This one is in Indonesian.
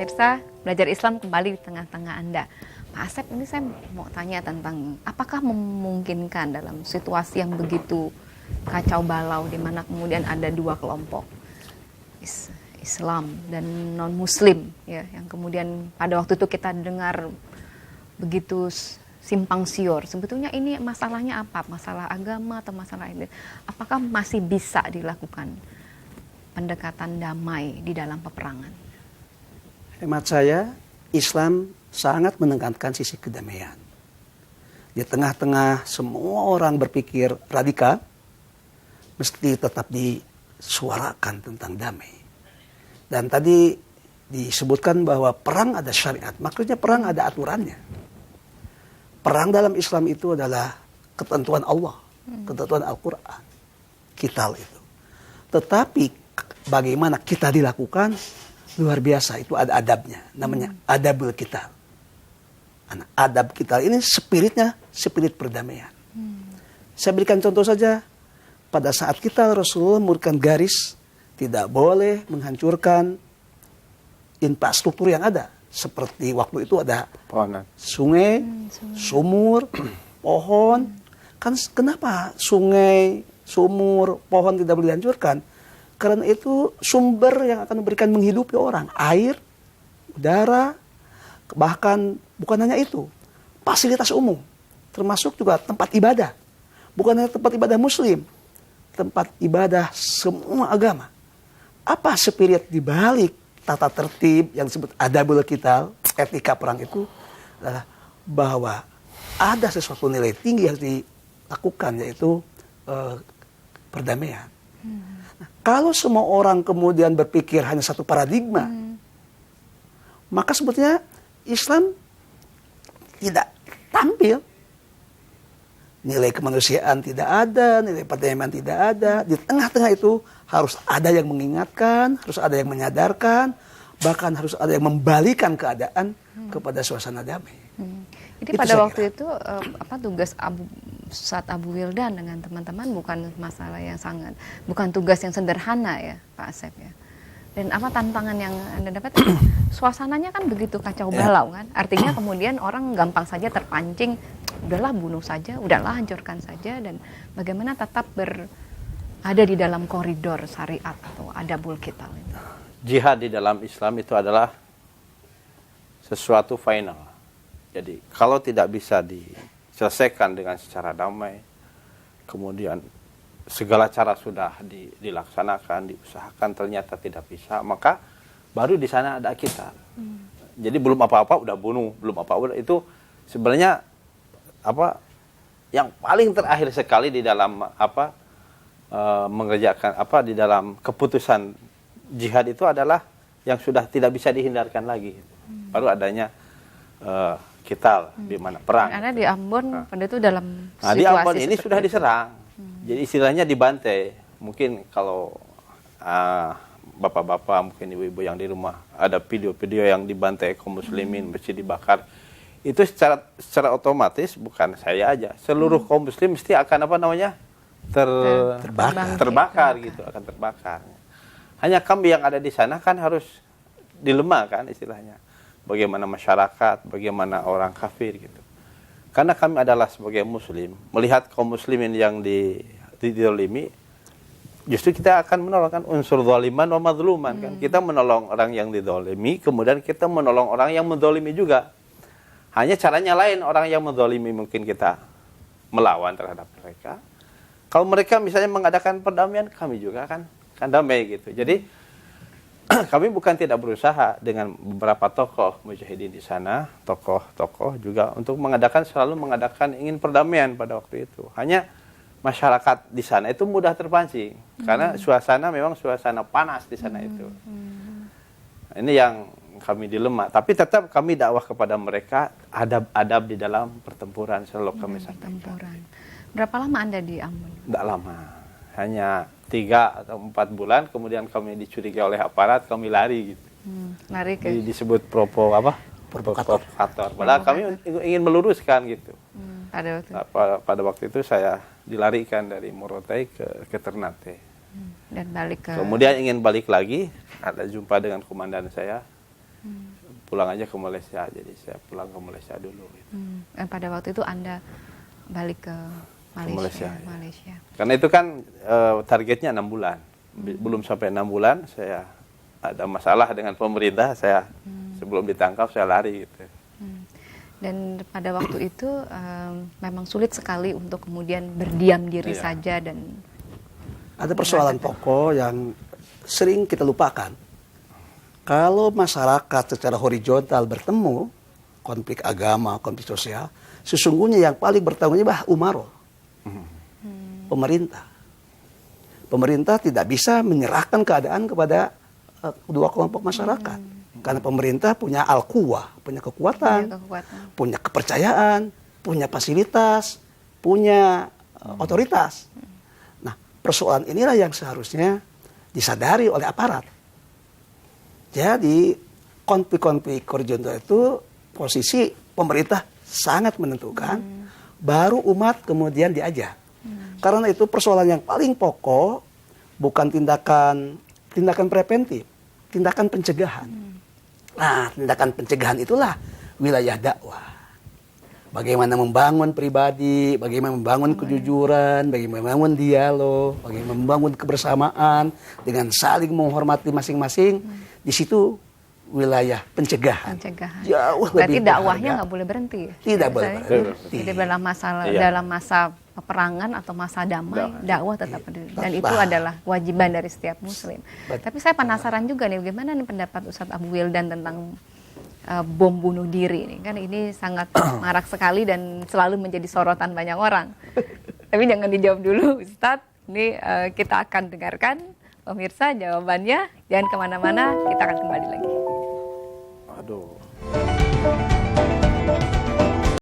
pemirsa, belajar Islam kembali di tengah-tengah Anda. Pak Asep, ini saya mau tanya tentang apakah memungkinkan dalam situasi yang begitu kacau balau di mana kemudian ada dua kelompok Islam dan non-Muslim ya, yang kemudian pada waktu itu kita dengar begitu simpang siur. Sebetulnya ini masalahnya apa? Masalah agama atau masalah ini? Apakah masih bisa dilakukan pendekatan damai di dalam peperangan? Hemat saya, Islam sangat menekankan sisi kedamaian. Di tengah-tengah semua orang berpikir radikal, mesti tetap disuarakan tentang damai. Dan tadi disebutkan bahwa perang ada syariat, maksudnya perang ada aturannya. Perang dalam Islam itu adalah ketentuan Allah, ketentuan Al-Quran, qital itu. Tetapi bagaimana kita dilakukan, luar biasa, itu ada adabnya, namanya adabul qital. Adab qital ini spiritnya, spirit perdamaian. Saya berikan contoh saja, pada saat kita Rasulullah memberikan garis, tidak boleh menghancurkan infrastruktur yang ada. Seperti waktu itu ada sungai, sumur, pohon. Kan kenapa sungai, sumur, pohon tidak boleh dihancurkan? Karena itu sumber yang akan memberikan menghidupi orang. Air, udara, bahkan bukan hanya itu. Fasilitas umum, termasuk juga tempat ibadah. Bukan hanya tempat ibadah Muslim, tempat ibadah semua agama. Apa spirit dibalik tata tertib yang disebut adabul qital, etika perang itu adalah bahwa ada sesuatu nilai tinggi yang dilakukan, yaitu perdamaian. Nah, kalau semua orang kemudian berpikir hanya satu paradigma, maka sebetulnya Islam tidak tampil. Nilai kemanusiaan tidak ada, nilai perdamaian tidak ada. Di tengah-tengah itu harus ada yang mengingatkan, harus ada yang menyadarkan, bahkan harus ada yang membalikan keadaan kepada suasana damai. Jadi pada waktu itu tugas Ustadz Abu Wildan dengan teman-teman bukan masalah yang bukan tugas yang sederhana ya Pak Asep ya. Dan apa tantangan yang Anda dapat? Suasananya kan begitu kacau balau kan. Artinya kemudian orang gampang saja terpancing, udahlah bunuh saja, udahlah hancurkan saja, dan bagaimana tetap ada di dalam koridor syariat atau adabul qital itu. Jihad di dalam Islam itu adalah sesuatu final. Jadi kalau tidak bisa diselesaikan dengan secara damai, kemudian segala cara sudah dilaksanakan, diusahakan, ternyata tidak bisa, maka baru di sana ada qital. Jadi belum apa-apa udah bunuh, belum apa-apa itu sebenarnya yang paling terakhir sekali di dalam mengerjakan di dalam keputusan jihad itu adalah yang sudah tidak bisa dihindarkan lagi. Baru adanya qital di mana perang. Karena di Ambon pada itu dalam situasi di Ambon ini sudah diserang. Jadi istilahnya dibantai. Mungkin kalau bapak-bapak, mungkin ibu-ibu yang di rumah ada video-video yang dibantai kaum muslimin, mesti dibakar. Itu secara otomatis bukan saya aja, seluruh kaum muslim mesti akan terbakar gitu, akan terbakar. Hanya kami yang ada di sana kan harus dilema kan istilahnya. Bagaimana masyarakat, bagaimana orang kafir gitu. Karena kami adalah sebagai muslim, melihat kaum muslimin yang dizalimi, justru kita akan menolong kan unsur zaliman wa mazluman kan. Kita menolong orang yang dizalimi, kemudian kita menolong orang yang menzalimi juga. Hanya caranya lain, orang yang menzalimi mungkin kita melawan terhadap mereka. Kalau mereka misalnya mengadakan perdamaian, kami juga kan damai gitu. Jadi kami bukan tidak berusaha dengan beberapa tokoh mujahidin di sana, tokoh-tokoh juga untuk selalu mengadakan ingin perdamaian pada waktu itu. Hanya masyarakat di sana itu mudah terpancing karena suasana memang suasana panas di sana itu. Ini yang kami dilema, tapi tetap kami dakwah kepada mereka adab-adab di dalam pertempuran selalu kami sampaikan. Berapa lama Anda di Ambon? Tidak lama, hanya 3 atau 4 bulan, kemudian kami dicurigai oleh aparat, kami lari gitu. Lari ke? Disebut provokator. Padahal kami ingin meluruskan gitu. Pada waktu itu saya dilarikan dari Morotai ke Ternate. Dan balik ke... Kemudian ingin balik lagi, ada jumpa dengan komandan saya. pulang aja ke Malaysia. Jadi saya pulang ke Malaysia dulu. Gitu. Pada waktu itu Anda balik ke Malaysia. Malaysia, ya. Malaysia. Karena itu kan targetnya 6 bulan. Belum sampai 6 bulan saya ada masalah dengan pemerintah. Saya sebelum ditangkap saya lari gitu. Dan pada waktu itu memang sulit sekali untuk kemudian berdiam diri Iya. saja dan Ada persoalan pokok yang sering kita lupakan. Kalau masyarakat secara horizontal bertemu, konflik agama, konflik sosial, sesungguhnya yang paling bertanggung jawab umaro, pemerintah. Pemerintah tidak bisa menyerahkan keadaan kepada kedua kelompok masyarakat. Karena pemerintah punya al-quwah, punya kekuatan, punya kepercayaan, punya fasilitas, punya otoritas. Nah, persoalan inilah yang seharusnya disadari oleh aparat. Jadi, konflik-konflik horizontal itu posisi pemerintah sangat menentukan, baru umat kemudian diajak. Karena itu persoalan yang paling pokok bukan tindakan preventif, tindakan pencegahan. Nah, tindakan pencegahan itulah wilayah dakwah. Bagaimana membangun pribadi, bagaimana membangun kejujuran, bagaimana membangun dialog, bagaimana membangun kebersamaan dengan saling menghormati masing-masing. Di situ wilayah pencegahan. Jauh berarti lebih dakwahnya berharga. nggak boleh berhenti. Tidak boleh berhenti. Jadi dalam masa peperangan atau masa damai, dakwah tetap berdiri. Dan itu adalah kewajiban dari setiap muslim. Tapi saya penasaran juga nih, bagaimana nih pendapat Ustadz Abu Wildan tentang bom bunuh diri ini? Kan ini sangat marak sekali dan selalu menjadi sorotan banyak orang. Tapi jangan dijawab dulu, Ustadz. Ini kita akan dengarkan pemirsa jawabannya. Jangan kemana-mana, kita akan kembali lagi. Aduh.